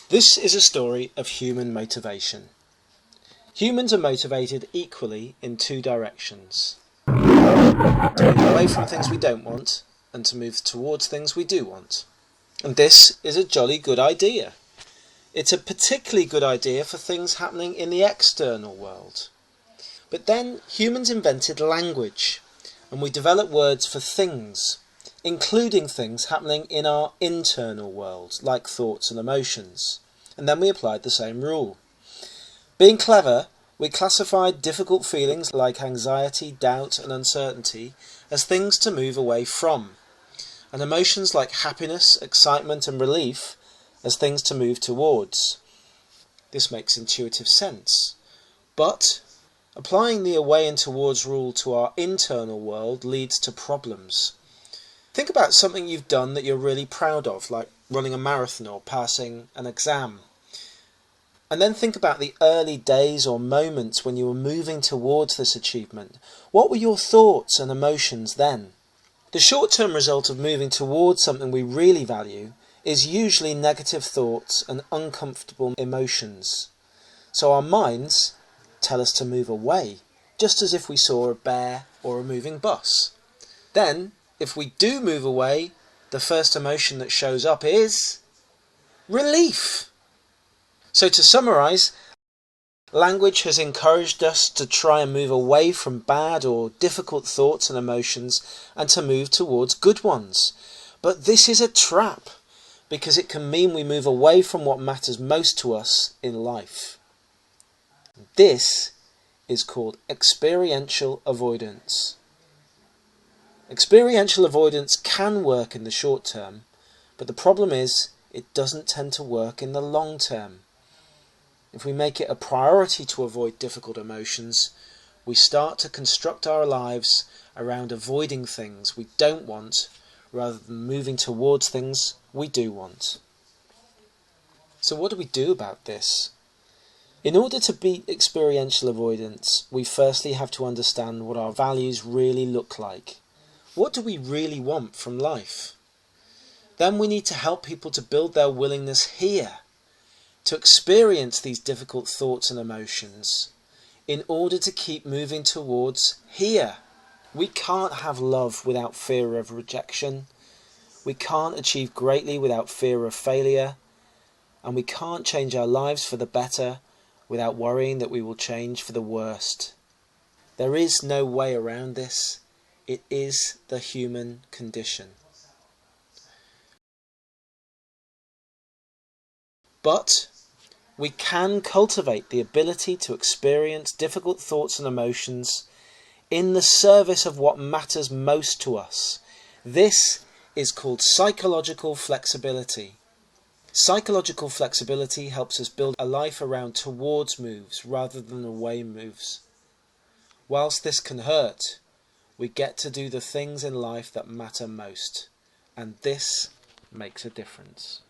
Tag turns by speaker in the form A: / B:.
A: This is a story of human motivation. Humans are motivated equally in two directions: to move away from things we don't want and to move towards things we do want. And this is a jolly good idea. It's a particularly good idea for things happening in the external world. But then humans invented language, and we developed words for things, including things happening in our internal world, like thoughts and emotions. And then we applied the same rule. Being clever, we classified difficult feelings like anxiety, doubt and uncertainty as things to move away from, and emotions like happiness, excitement and relief as things to move towards. This makes intuitive sense. But applying the away and towards rule to our internal world leads to problems. Think about something you've done that you're really proud of, like running a marathon or passing an exam. And then think about the early days or moments when you were moving towards this achievement. What were your thoughts and emotions then? The short-term result of moving towards something we really value is usually negative thoughts and uncomfortable emotions. So our minds tell us to move away, just as if we saw a bear or a moving bus. Then, if we do move away, the first emotion that shows up is relief. So to summarise, language has encouraged us to try and move away from bad or difficult thoughts and emotions and to move towards good ones. But this is a trap, because it can mean we move away from what matters most to us in life. This is called experiential avoidance. Experiential avoidance can work in the short term, but the problem is it doesn't tend to work in the long term. If we make it a priority to avoid difficult emotions, we start to construct our lives around avoiding things we don't want rather than moving towards things we do want. So what do we do about this? In order to beat experiential avoidance, we firstly have to understand what our values really look like. What do we really want from life? Then we need to help people to build their willingness here, to experience these difficult thoughts and emotions, in order to keep moving towards here. We can't have love without fear of rejection. We can't achieve greatly without fear of failure. And we can't change our lives for the better without worrying that we will change for the worst. There is no way around this. It is the human condition. But we can cultivate the ability to experience difficult thoughts and emotions in the service of what matters most to us. This is called psychological flexibility. Psychological flexibility helps us build a life around towards moves rather than away moves. Whilst this can hurt, we get to do the things in life that matter most, and this makes a difference.